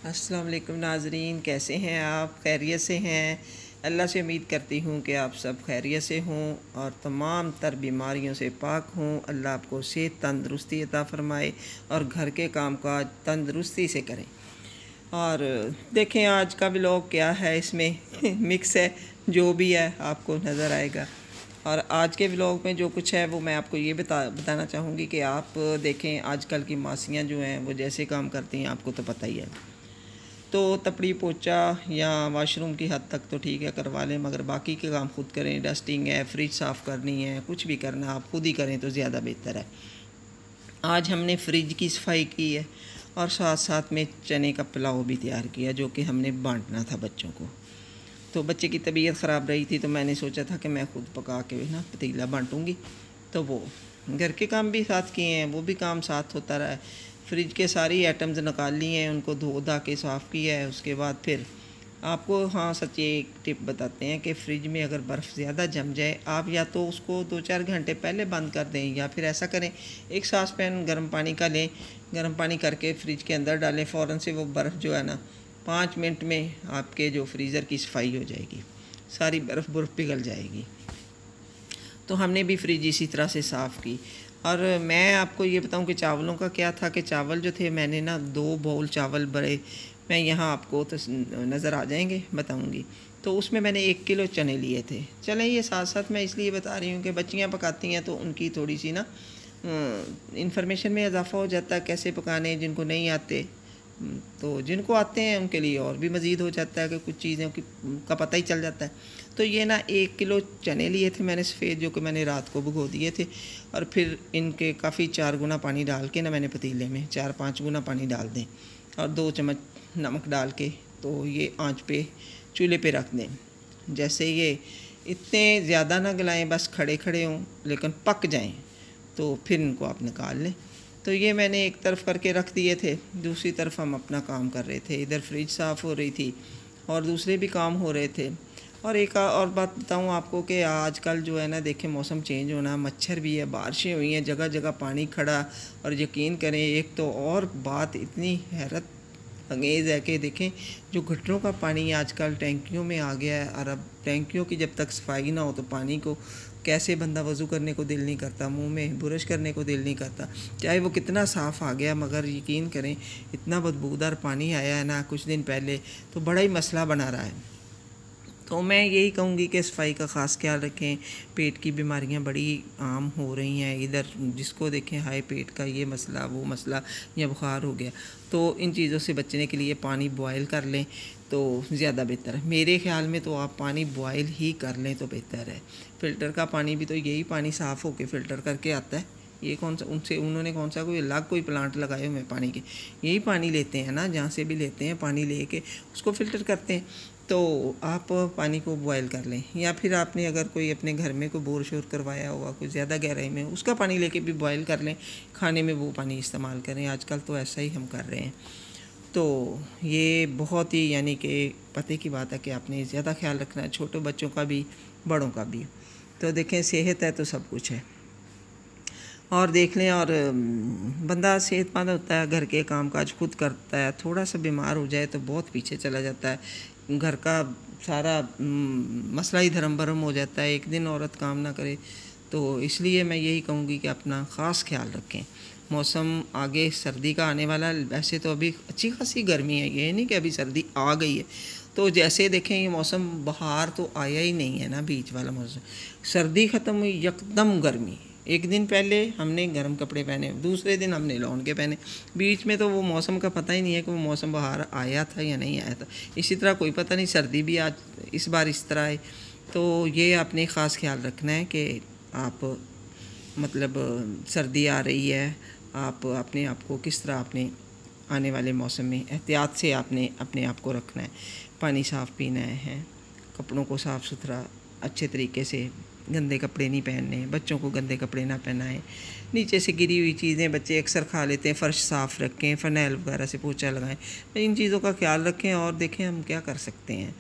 अस्सलाम वालेकुम नाज़रीन, कैसे हैं आप? खैरियत से हैं? अल्लाह से उम्मीद करती हूँ कि आप सब खैरियत से हों और तमाम तर बीमारियों से पाक हों। अल्लाह आपको सेहत तंदरुस्ती अता फ़रमाए और घर के काम काज तंदरुस्ती से करें। और देखें आज का व्लॉग क्या है, इसमें मिक्स है, जो भी है आपको नज़र आएगा। और आज के व्लॉग में जो कुछ है वो मैं आपको ये बताना चाहूँगी कि आप देखें आजकल की मासियाँ जो हैं वो जैसे काम करती हैं आपको तो पता ही है। तो तपड़ी पोचा या वाशरूम की हद तक तो ठीक है करवा लें, मगर बाकी के काम खुद करें। डस्टिंग है, फ्रिज साफ़ करनी है, कुछ भी करना आप खुद ही करें तो ज़्यादा बेहतर है। आज हमने फ्रिज की सफाई की है और साथ साथ में चने का पुलाव भी तैयार किया जो कि हमने बांटना था बच्चों को। तो बच्चे की तबीयत ख़राब रही थी तो मैंने सोचा था कि मैं ख़ुद पका के ना पतीला बांटूँगी। तो वो घर के काम भी साथ किए हैं, वो भी काम साथ होता रहा है। फ्रिज के सारी आइटम्स निकाल लिए हैं, उनको धो धा के साफ़ किया है। उसके बाद फिर आपको हाँ सच एक टिप बताते हैं कि फ़्रिज में अगर बर्फ़ ज़्यादा जम जाए, आप या तो उसको 2-4 घंटे पहले बंद कर दें या फिर ऐसा करें, एक सास पैन गर्म पानी का लें, गर्म पानी करके फ्रिज के अंदर डालें। फ़ौरन से वो बर्फ़ जो है ना 5 मिनट में आपके जो फ्रीज़र की सफाई हो जाएगी, सारी बर्फ़ पिघल जाएगी। तो हमने भी फ्रिज इसी तरह से साफ़ की। और मैं आपको ये बताऊं कि चावलों का क्या था कि चावल जो थे मैंने ना 2 बाउल चावल भरे, मैं यहाँ आपको तो नज़र आ जाएंगे बताऊंगी। तो उसमें मैंने 1 किलो चने लिए थे। चलें ये साथ साथ मैं इसलिए बता रही हूँ कि बच्चियाँ पकाती हैं तो उनकी थोड़ी सी ना इंफॉर्मेशन में इजाफ़ा हो जाता है कैसे पकाने, जिनको नहीं आते तो जिनको आते हैं उनके लिए और भी मज़ीद हो जाता है कि कुछ चीज़ों का पता ही चल जाता है। तो ये ना 1 किलो चने लिए थे मैंने सफ़ेद, जो कि मैंने रात को भिगो दिए थे। और फिर इनके काफ़ी 4 गुना पानी डाल के ना मैंने पतीले में 4-5 गुना पानी डाल दें और 2 चम्मच नमक डाल के तो ये आंच पे चूल्हे पे रख दें। जैसे ये इतने ज़्यादा ना गलाएं, बस खड़े खड़े हों लेकिन पक जाएं, तो फिर इनको आप निकाल लें। तो ये मैंने एक तरफ करके रख दिए थे, दूसरी तरफ हम अपना काम कर रहे थे। इधर फ्रिज साफ़ हो रही थी और दूसरे भी काम हो रहे थे। और एक और बात बताऊं आपको कि आजकल जो है ना देखें मौसम चेंज होना, मच्छर भी है, बारिशें हुई हैं, जगह जगह पानी खड़ा। और यकीन करें एक तो और बात इतनी हैरत अंगेज़ है कि देखें जो गटरों का पानी आजकल टैंकियों में आ गया है। और अब टैंकियों की जब तक सफाई ना हो तो पानी को कैसे बंदा वज़ू करने को दिल नहीं करता, मुंह में बुरश करने को दिल नहीं करता, चाहे वो कितना साफ़ आ गया। मगर यकीन करें इतना बदबूदार पानी आया है ना कुछ दिन पहले, तो बड़ा ही मसला बना रहा है। तो मैं यही कहूँगी कि सफाई का ख़ास ख्याल रखें। पेट की बीमारियाँ बड़ी आम हो रही हैं, इधर जिसको देखें हाई पेट का ये मसला वो मसला या बुखार हो गया। तो इन चीज़ों से बचने के लिए पानी बॉयल कर लें तो ज़्यादा बेहतर है। मेरे ख़्याल में तो आप पानी बॉयल ही कर लें तो बेहतर है। फ़िल्टर का पानी भी तो यही पानी साफ़ होकर फ़िल्टर करके आता है। ये कौन सा उन्होंने कौन सा कोई अलग कोई प्लांट लगाए हुए पानी के, यही पानी लेते हैं ना, जहाँ से भी लेते हैं पानी लेके उसको फ़िल्टर करते हैं। तो आप पानी को बॉयल कर लें, या फिर आपने अगर कोई अपने घर में कोई बोर शोर करवाया होगा कोई ज़्यादा गहराई में, उसका पानी लेके भी बॉयल कर लें, खाने में वो पानी इस्तेमाल करें। आजकल तो ऐसा ही हम कर रहे हैं। तो ये बहुत ही यानी कि पते की बात है कि आपने ज़्यादा ख्याल रखना है, छोटे बच्चों का भी बड़ों का भी। तो देखें सेहत है तो सब कुछ है। और देख लें और बंदा सेहतमंद होता है, घर के काम काज खुद करता है। थोड़ा सा बीमार हो जाए तो बहुत पीछे चला जाता है, घर का सारा मसला ही धर्म भरम हो जाता है। एक दिन औरत काम ना करे। तो इसलिए मैं यही कहूँगी कि अपना ख़ास ख्याल रखें। मौसम आगे सर्दी का आने वाला, वैसे तो अभी अच्छी खासी गर्मी है, ये नहीं कि अभी सर्दी आ गई है। तो जैसे देखें ये मौसम बाहर तो आया ही नहीं है ना, बीच वाला मौसम, सर्दी ख़त्म हुई यकदम गर्मी। एक दिन पहले हमने गर्म कपड़े पहने, दूसरे दिन हमने लौन के पहने, बीच में तो वो मौसम का पता ही नहीं है कि वो मौसम बाहर आया था या नहीं आया था। इसी तरह कोई पता नहीं सर्दी भी आज इस बार इस तरह है। तो ये आपने ख़ास ख्याल रखना है कि आप मतलब सर्दी आ रही है, आप अपने आप को किस तरह आपने आने वाले मौसम में एहतियात से आपने अपने आप को रखना है। पानी साफ़ पीना है, कपड़ों को साफ़ सुथरा अच्छे तरीके से, गंदे कपड़े नहीं पहनने, बच्चों को गंदे कपड़े ना पहनाएं। नीचे से गिरी हुई चीज़ें बच्चे अक्सर खा लेते हैं, फ़र्श साफ़ रखें, फ़र्नैल वगैरह से पोछा लगाएं। इन चीज़ों का ख्याल रखें। और देखें हम क्या कर सकते हैं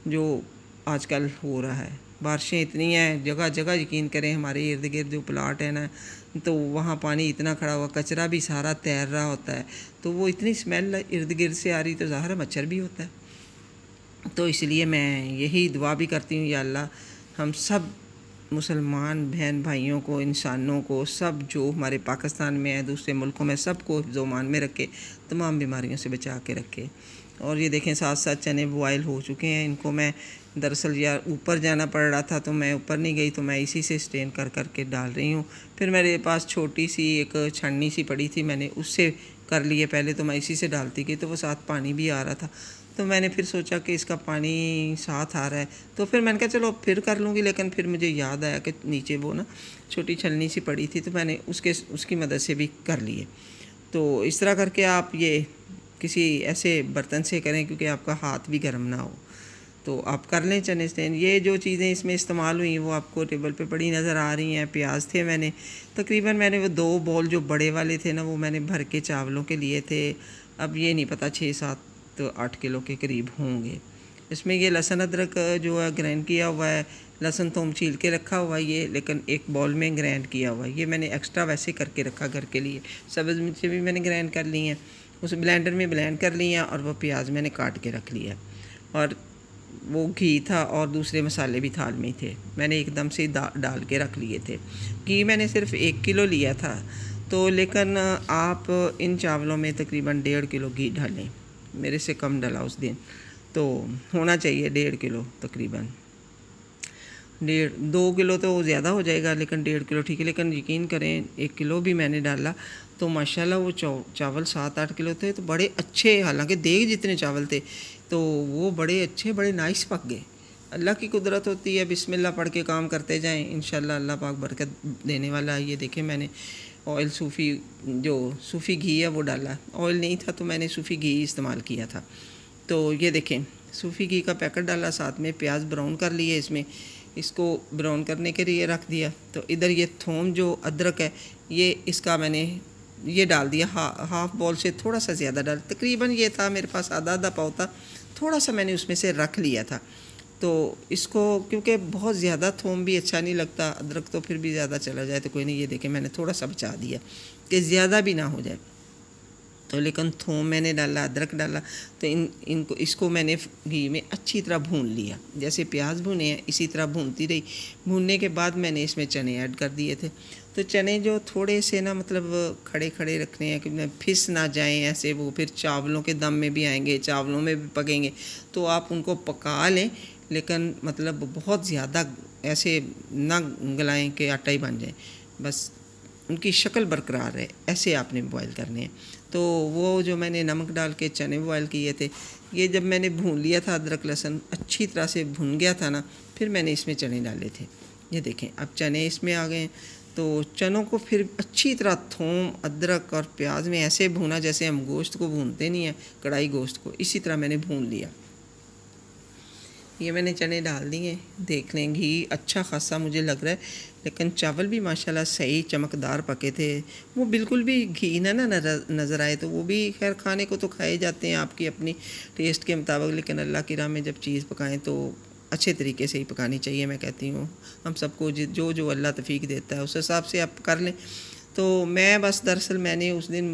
जो आजकल हो रहा है, बारिशें इतनी हैं, जगह जगह यकीन करें हमारे इर्द गिर्द जो प्लाट है ना, तो वहाँ पानी इतना खड़ा हुआ, कचरा भी सारा तैर रहा होता है, तो वो इतनी स्मेल इर्द गिर्द से आ रही, तो ज़ाहिर मच्छर भी होता है। तो इसलिए मैं यही दुआ भी करती हूँ, या अल्लाह हम सब मुसलमान बहन भाइयों को, इंसानों को, सब जो हमारे पाकिस्तान में है, दूसरे मुल्कों में, सबको हिफ्ज़-ओ-मान में रखे, तमाम बीमारियों से बचा के रखे। और ये देखें साथ साथ चने बॉयल हो चुके हैं। इनको मैं दरअसल यार ऊपर जाना पड़ रहा था, तो मैं ऊपर नहीं गई, तो मैं इसी से स्ट्रेन कर कर के डाल रही हूँ। फिर मेरे पास छोटी सी एक छन्नी सी पड़ी थी, मैंने उससे कर लिए। पहले तो मैं इसी से डालती गई, तो वो साथ पानी भी आ रहा था, तो मैंने फिर सोचा कि इसका पानी साथ आ रहा है, तो फिर मैंने कहा चलो फिर कर लूँगी। लेकिन फिर मुझे याद आया कि नीचे वो ना छोटी छलनी सी पड़ी थी, तो मैंने उसकी मदद से भी कर लिए। तो इस तरह करके आप ये किसी ऐसे बर्तन से करें क्योंकि आपका हाथ भी गर्म ना हो, तो आप कर लें चने स्टैंड। ये जो चीज़ें इसमें इस्तेमाल हुई वो आपको टेबल पे पड़ी नज़र आ रही हैं। प्याज थे, मैंने तकरीबन वो 2 बॉल जो बड़े वाले थे ना, वो मैंने भर के चावलों के लिए थे। अब ये नहीं पता 6-7 तो 8 किलो के करीब होंगे। इसमें ये लहसुन अदरक जो है ग्राइंड किया हुआ है, लहसुन थोम छील के रखा हुआ है ये, लेकिन एक बॉल में ग्राइंड किया हुआ है। ये मैंने एक्स्ट्रा वैसे करके रखा घर के लिए। सब्ज़ मिर्चें भी मैंने ग्राइंड कर ली हैं, उस ब्लेंडर में ब्लेंड कर ली हैं, और वो प्याज मैंने काट के रख लिया। और वो घी था और दूसरे मसाले भी थाल में ही थे, मैंने एकदम से डाल के रख लिए थे। घी मैंने सिर्फ 1 किलो लिया था, तो लेकिन आप इन चावलों में तकरीबन 1.5 किलो घी डालें। मेरे से कम डला उस दिन, तो होना चाहिए 1.5 किलो तकरीबन। 2 किलो तो ज़्यादा हो जाएगा, लेकिन 1.5 किलो ठीक है। लेकिन यकीन करें 1 किलो भी मैंने डाला तो माशाल्लाह वो चावल 7-8 किलो थे, तो बड़े अच्छे, हालांकि देग जितने चावल थे, तो वो बड़े अच्छे, बड़े नाइस पक गए। अल्लाह की कुदरत होती है, बिस्मिल्लाह पढ़ के काम करते जाएं, इंशाल्लाह अल्लाह पाक बरकत देने वाला है। ये देखें मैंने ऑयल सूफ़ी घी है वो डाला, ऑयल नहीं था तो मैंने सूफ़ी घी इस्तेमाल किया था। तो ये देखें सूफ़ी घी का पैकेट डाला, साथ में प्याज ब्राउन कर लिए, इसमें इसको ब्राउन करने के लिए रख दिया। तो इधर ये थोम जो अदरक है, ये इसका मैंने ये डाल दिया, हाफ़ बॉल से थोड़ा सा ज़्यादा डाल, तकरीबन ये था मेरे पास आधा पाव था, थोड़ा सा मैंने उसमें से रख लिया था। तो इसको क्योंकि बहुत ज़्यादा थोम भी अच्छा नहीं लगता, अदरक तो फिर भी ज़्यादा चला जाए तो कोई नहीं। ये देखें मैंने थोड़ा सा बचा दिया कि ज़्यादा भी ना हो जाए, तो लेकिन थोम मैंने डाला, अदरक डाला, तो इसको मैंने घी में अच्छी तरह भून लिया। जैसे प्याज भुने हैं इसी तरह भूनती रही। भूनने के बाद मैंने इसमें चने ऐड कर दिए थे। तो चने जो थोड़े से ना मतलब खड़े खड़े रखने हैं कि फिस ना जाएं ऐसे, वो फिर चावलों के दम में भी आएंगे, चावलों में भी पकेंगे, तो आप उनको पका लें, लेकिन मतलब बहुत ज़्यादा ऐसे ना गलाएं कि आटा ही बन जाए, बस उनकी शक्ल बरकरार है, ऐसे आपने बॉयल करने हैं। तो वो जो मैंने नमक डाल के चने बॉयल किए थे, ये जब मैंने भून लिया था, अदरक लहसुन अच्छी तरह से भुन गया था ना, फिर मैंने इसमें चने डाले थे। ये देखें अब चने इसमें आ गए। तो चनों को फिर अच्छी तरह थोम, अदरक और प्याज में ऐसे भूना जैसे हम गोश्त को भूनते नहीं हैं, कढ़ाई गोश्त को, इसी तरह मैंने भून लिया। ये मैंने चने डाल दिए, देख लें घी अच्छा खासा मुझे लग रहा है, लेकिन चावल भी माशाल्लाह सही चमकदार पके थे। वो बिल्कुल भी घी ना नज़र आए, तो वो भी खैर खाने को तो खाए जाते हैं आपकी अपनी टेस्ट के मुताबिक, लेकिन अल्लाह की राह में जब चीज़ पकाएं तो अच्छे तरीके से ही पकानी चाहिए। मैं कहती हूँ हम सबको जो जो अल्लाह तौफीक देता है उस हिसाब से आप कर लें। तो मैं बस दरअसल मैंने उस दिन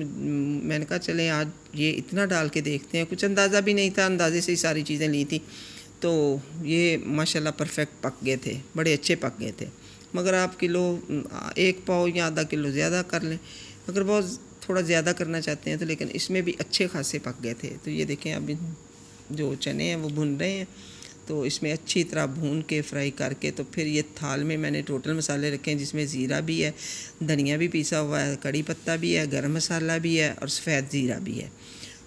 मैंने कहा चलें आज ये इतना डाल के देखते हैं, कुछ अंदाज़ा भी नहीं था, अंदाज़े से ही सारी चीज़ें ली थी। तो ये माशाल्लाह परफेक्ट पक गए थे, बड़े अच्छे पक गए थे। मगर आप किलो 1 पाव या आधा किलो ज़्यादा कर लें, अगर बहुत थोड़ा ज़्यादा करना चाहते हैं तो, लेकिन इसमें भी अच्छे खासे पक गए थे। तो ये देखें अब जो चने हैं वो भुन रहे हैं, तो इसमें अच्छी तरह भून के फ्राई करके, तो फिर ये थाल में मैंने टोटल मसाले रखे हैं, जिसमें ज़ीरा भी है, धनिया भी पीसा हुआ है, कड़ी पत्ता भी है, गरम मसाला भी है और सफ़ेद ज़ीरा भी है।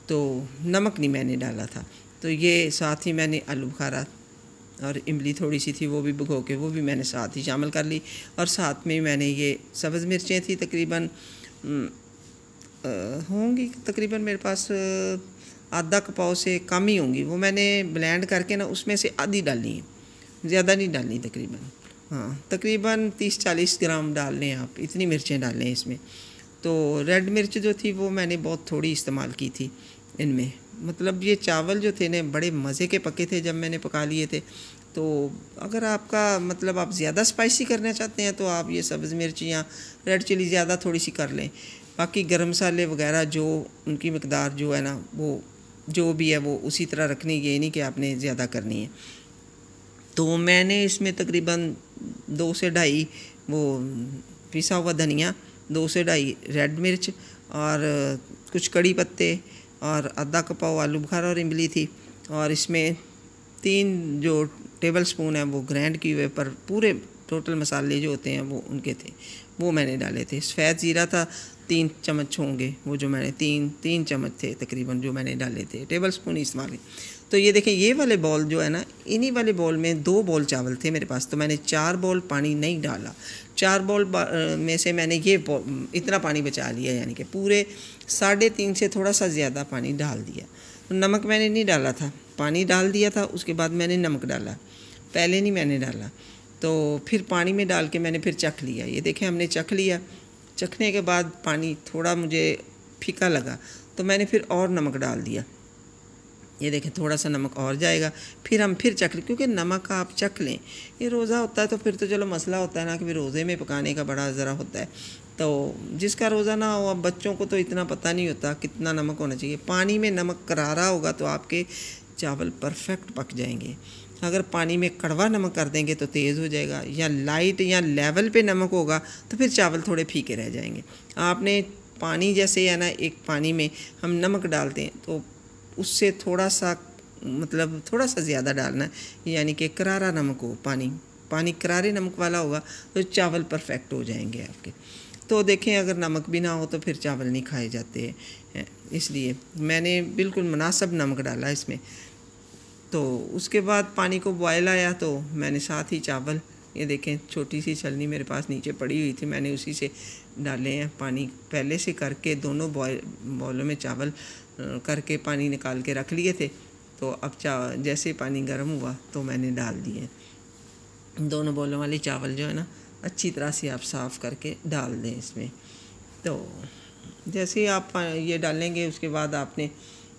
तो नमक नहीं मैंने डाला था। तो ये साथ ही मैंने आलू बुखारा और इमली थोड़ी सी थी वो भी भिगो के वो भी मैंने साथ ही शामिल कर ली, और साथ में मैंने ये सब्ज़ मिर्चें थी तकरीबन होंगी तकरीबन मेरे पास आधा कपाव से कम ही होंगी, वो मैंने ब्लेंड करके ना उसमें से आधी डाली है, ज़्यादा नहीं डालनी तकरीबन, हाँ तकरीबन 30-40 ग्राम डाल लें आप, इतनी मिर्चें डाल लें इसमें। तो रेड मिर्च जो थी वो मैंने बहुत थोड़ी इस्तेमाल की थी इनमें। मतलब ये चावल जो थे ना बड़े मज़े के पके थे जब मैंने पका लिए थे। तो अगर आपका मतलब आप ज़्यादा स्पाइसी करना चाहते हैं तो आप ये सब्ज़ मिर्च या रेड चिली ज़्यादा थोड़ी सी कर लें। बाकी गरम मसाले वगैरह जो उनकी मकदार जो है ना वो जो भी है वो उसी तरह रखनी, ये नहीं कि आपने ज़्यादा करनी है। तो मैंने इसमें तकरीबन 2 से ढाई वो पिसा हुआ धनिया, 2 से ढाई रेड मिर्च और कुछ कड़ी पत्ते और आधा कप आलू बुखारा और इमली थी, और इसमें 3 जो टेबल स्पून है वो ग्राइंड किए हुए, पर पूरे टोटल मसाले जो होते हैं वो उनके थे, वो मैंने डाले थे। सफ़ेद ज़ीरा था 3 चम्मच होंगे, वो जो मैंने 3 चम्मच थे तकरीबन जो मैंने डाले थे, टेबल स्पून इस्तेमाल। तो ये देखें, ये वाले बॉल जो है ना, इन्हीं वाले बॉल में 2 बॉल चावल थे मेरे पास, तो मैंने 4 बॉल पानी नहीं डाला। 4 बॉल में से मैंने ये इतना पानी बचा लिया, यानी कि पूरे 3.5 से थोड़ा सा ज़्यादा पानी डाल दिया। तो नमक मैंने नहीं डाला था, पानी डाल दिया था, उसके बाद मैंने नमक डाला, पहले नहीं मैंने डाला। तो फिर पानी में डाल के मैंने फिर चख लिया। ये देखें, हमने चख लिया। चखने के बाद पानी थोड़ा मुझे फीका लगा तो मैंने फिर और नमक डाल दिया। ये देखें, थोड़ा सा नमक और जाएगा, फिर हम फिर चख लें, क्योंकि नमक आप चख लें। ये रोज़ा होता है तो फिर तो चलो मसला होता है ना कि फिर रोज़े में पकाने का बड़ा ज़रा होता है। तो जिसका रोज़ा ना हो, अब बच्चों को तो इतना पता नहीं होता कितना नमक होना चाहिए। पानी में नमक करारा होगा तो आपके चावल परफेक्ट पक जाएंगे। अगर पानी में कड़वा नमक कर देंगे तो तेज़ हो जाएगा, या लाइट या लेवल पे नमक होगा तो फिर चावल थोड़े फीके रह जाएंगे। आपने पानी जैसे है ना, एक पानी में हम नमक डालते हैं तो उससे थोड़ा सा मतलब थोड़ा सा ज़्यादा डालना है, यानी कि करारा नमक हो, पानी करारे नमक वाला होगा तो चावल परफेक्ट हो जाएंगे आपके। तो देखें, अगर नमक भी ना हो तो फिर चावल नहीं खाए जाते हैं, इसलिए मैंने बिल्कुल मुनासिब नमक डाला इसमें। तो उसके बाद पानी को बॉयल आया तो मैंने साथ ही चावल, ये देखें छोटी सी छलनी मेरे पास नीचे पड़ी हुई थी, मैंने उसी से डाले हैं। पानी पहले से करके दोनों बॉलों में चावल करके पानी निकाल के रख लिए थे। तो अब जैसे पानी गर्म हुआ तो मैंने डाल दिए दोनों बॉलों वाले चावल, जो है ना अच्छी तरह से आप साफ़ करके डाल दें इसमें। तो जैसे ही आप ये डालेंगे उसके बाद आपने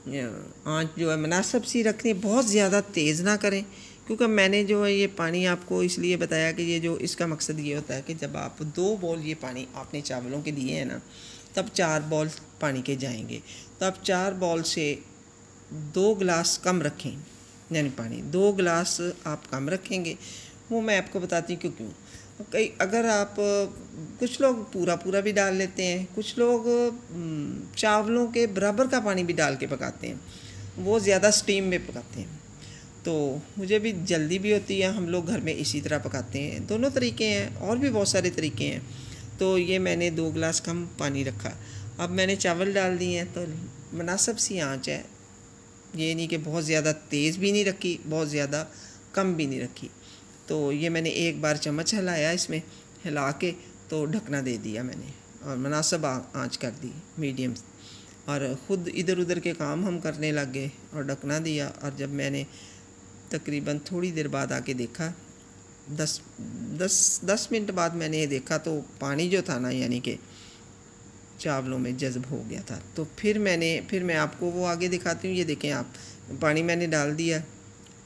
आँच जो है मुनासिब सी रखनी, बहुत ज़्यादा तेज़ ना करें, क्योंकि मैंने जो है ये पानी आपको इसलिए बताया कि ये जो इसका मकसद ये होता है कि जब आप 2 बॉल ये पानी आपने चावलों के दिए हैं ना, तब 4 बॉल पानी के जाएंगे। तो आप 4 बॉल से 2 गिलास कम रखें, यानी पानी 2 गिलास आप कम रखेंगे। वो मैं आपको बताती हूँ क्यों। कई अगर आप कुछ लोग पूरा भी डाल लेते हैं, कुछ लोग चावलों के बराबर का पानी भी डाल के पकाते हैं, वो ज़्यादा स्टीम में पकाते हैं। तो मुझे भी जल्दी भी होती है, हम लोग घर में इसी तरह पकाते हैं। दोनों तरीके हैं, और भी बहुत सारे तरीके हैं। तो ये मैंने 2 गिलास कम पानी रखा। अब मैंने चावल डाल दिए हैं, तो मुनासिब सी आँच है, ये नहीं कि बहुत ज़्यादा तेज़ भी नहीं रखी, बहुत ज़्यादा कम भी नहीं रखी। तो ये मैंने एक बार चम्मच हिलाया, इसमें हिला के तो ढकना दे दिया मैंने, और मुनासिब आँच कर दी मीडियम, और ख़ुद इधर उधर के काम हम करने लग गए और ढकना दिया। और जब मैंने तकरीबन थोड़ी देर बाद आके देखा, 10 मिनट बाद मैंने ये देखा, तो पानी जो था ना, यानी कि चावलों में जज़्ब हो गया था। तो फिर मैं आपको वो आगे दिखाती हूँ। ये देखें आप, पानी मैंने डाल दिया,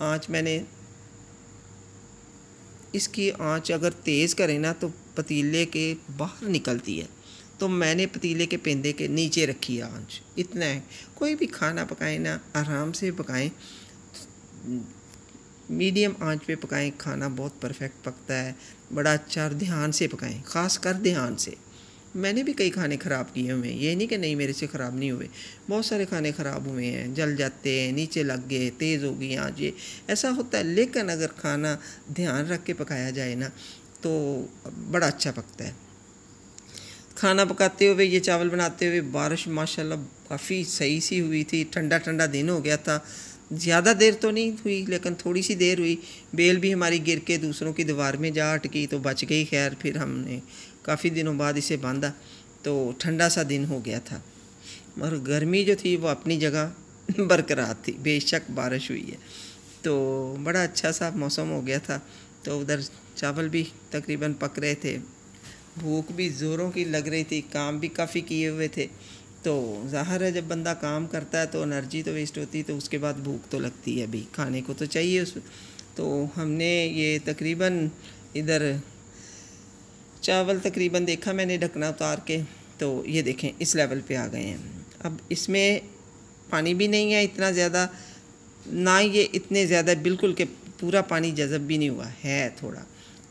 आँच मैंने, इसकी आँच अगर तेज़ करें ना तो पतीले के बाहर निकलती है, तो मैंने पतीले के पेंदे के नीचे रखी है आँच। इतना है, कोई भी खाना पकाएं ना आराम से पकाएं, मीडियम आंच पे पकाएं, खाना बहुत परफेक्ट पकता है, बड़ा अच्छा, और ध्यान से पकाएं, ख़ास कर ध्यान से। मैंने भी कई खाने ख़राब किए हुए हैं, ये नहीं कि नहीं मेरे से ख़राब नहीं हुए, बहुत सारे खाने ख़राब हुए हैं, जल जाते हैं, नीचे लग गए, तेज़ हो गई आँच, ये ऐसा होता है। लेकिन अगर खाना ध्यान रख के पकाया जाए ना तो बड़ा अच्छा पकता है। खाना पकाते हुए, ये चावल बनाते हुए बारिश माशाल्लाह काफ़ी सही सी हुई थी, ठंडा ठंडा दिन हो गया था। ज़्यादा देर तो नहीं हुई, लेकिन थोड़ी सी देर हुई। बेल भी हमारी गिर के दूसरों की दीवार में जा अटकी तो बच गई। खैर, फिर हमने काफ़ी दिनों बाद इसे बांधा, तो ठंडा सा दिन हो गया था, और गर्मी जो थी वो अपनी जगह बरकरार थी, बेशक बारिश हुई है। तो बड़ा अच्छा सा मौसम हो गया था। तो उधर चावल भी तकरीबन पक रहे थे, भूख भी ज़ोरों की लग रही थी, काम भी काफ़ी किए हुए थे। तो ज़ाहिर है, जब बंदा काम करता है तो एनर्जी तो वेस्ट होती है, तो उसके बाद भूख तो लगती है, भी खाने को तो चाहिए उस। तो हमने ये तकरीबन इधर चावल तकरीबन देखा मैंने ढकना उतार के, तो ये देखें इस लेवल पे आ गए हैं। अब इसमें पानी भी नहीं है इतना ज़्यादा, ना ये इतने ज़्यादा बिल्कुल के पूरा पानी जज़ब भी नहीं हुआ है थोड़ा।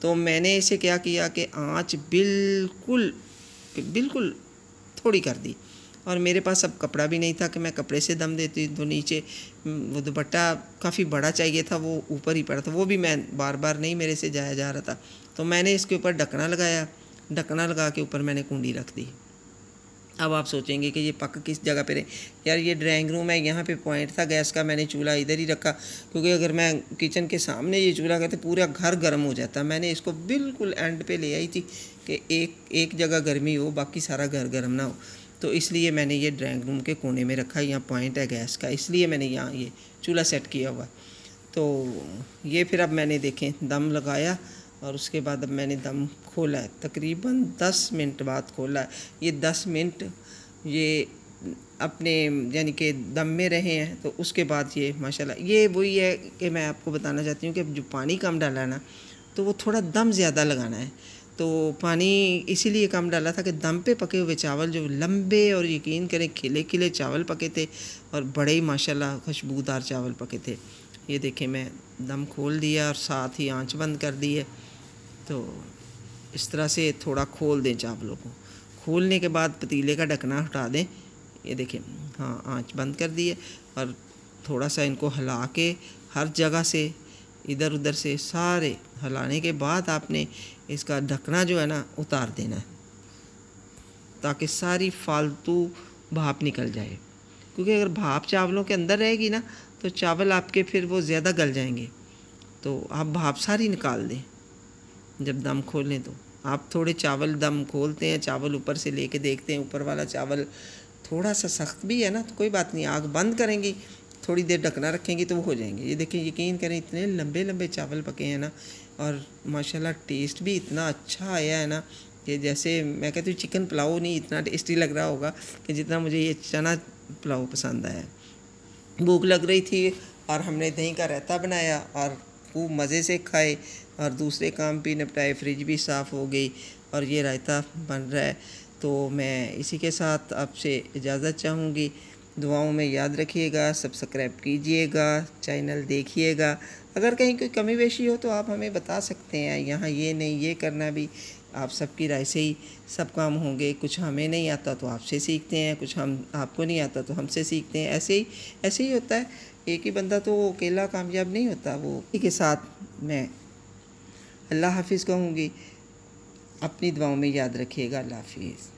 तो मैंने इसे क्या किया कि आँच बिल्कुल बिल्कुल थोड़ी कर दी, और मेरे पास अब कपड़ा भी नहीं था कि मैं कपड़े से दम देती। तो नीचे वो दुपट्टा काफ़ी बड़ा चाहिए था, वो ऊपर ही पड़ा था, वो भी मैं बार बार नहीं मेरे से जाया जा रहा था। तो मैंने इसके ऊपर ढकना लगाया, ढकना लगा के ऊपर मैंने कुंडी रख दी। अब आप सोचेंगे कि ये पक किस जगह पे रहे। यार ये ड्राइंग रूम है, यहाँ पे पॉइंट था गैस का, मैंने चूल्हा इधर ही रखा, क्योंकि अगर मैं किचन के सामने ये चूल्हा करते पूरा घर गर्म हो जाता। मैंने इसको बिल्कुल एंड पे ले आई थी कि एक जगह गर्मी हो, बाकी सारा घर गर्म ना हो। तो इसलिए मैंने ये ड्राइंग रूम के कोने में रखा, यहाँ पॉइंट है गैस का, इसलिए मैंने यहाँ ये चूल्हा सेट किया हुआ। तो ये फिर अब मैंने देखें दम लगाया, और उसके बाद अब मैंने दम खोला है, तकरीबन 10 मिनट बाद खोला है। ये 10 मिनट ये अपने यानी कि दम में रहे हैं। तो उसके बाद ये माशाल्लाह ये वही है कि मैं आपको बताना चाहती हूँ कि जो पानी कम डाला है ना, तो वो थोड़ा दम ज़्यादा लगाना है। तो पानी इसीलिए कम डाला था कि दम पे पके हुए चावल जो लंबे और यकीन करें खिले खिले चावल पके थे, और बड़े ही माशाल्लाह खुशबूदार चावल पके थे। ये देखें मैं दम खोल दिया और साथ ही आंच बंद कर दी है। तो इस तरह से थोड़ा खोल दें चावलों को, खोलने के बाद पतीले का ढकना हटा दें। ये देखें हाँ आंच बंद कर दी है, और थोड़ा सा इनको हिला के हर जगह से इधर उधर से सारे हिलाने के बाद आपने इसका ढकना जो है ना उतार देना है, ताकि सारी फालतू भाप निकल जाए। क्योंकि अगर भाप चावलों के अंदर रहेगी ना, तो चावल आपके फिर वो ज़्यादा गल जाएंगे। तो आप भाप सारी निकाल दें जब दम खोलें। तो आप थोड़े चावल दम खोलते हैं, चावल ऊपर से लेके देखते हैं, ऊपर वाला चावल थोड़ा सा सख्त भी है ना, तो कोई बात नहीं, आग बंद करेंगी, थोड़ी देर ढकना रखेंगी तो वो हो जाएंगे। ये देखिए यकीन करें इतने लंबे लंबे चावल पके हैं ना, और माशाल्लाह टेस्ट भी इतना अच्छा आया है ना कि जैसे मैं कहती हूँ चिकन पुलाव नहीं इतना टेस्टी लग रहा होगा कि जितना मुझे ये चना पुलाव पसंद आया। भूख लग रही थी और हमने दही का रायता बनाया और खूब मज़े से खाए, और दूसरे काम भी निपटाए, फ्रिज भी साफ़ हो गई और ये रायता बन रहा है। तो मैं इसी के साथ आपसे इजाज़त चाहूँगी। दुआओं में याद रखिएगा, सब्सक्राइब कीजिएगा, चैनल देखिएगा। अगर कहीं कोई कमी बेशी हो तो आप हमें बता सकते हैं। यहाँ ये नहीं ये करना भी आप सबकी राय से ही सब काम होंगे। कुछ हमें नहीं आता तो आपसे सीखते हैं, कुछ हम आपको नहीं आता तो हमसे सीखते हैं। ऐसे ही होता है। एक ही बंदा तो अकेला कामयाब नहीं होता। वो इसी के साथ मैं अल्लाह हाफिज़ कहूँगी। अपनी दुआओं में याद रखिएगा। अल्लाह हाफिज़।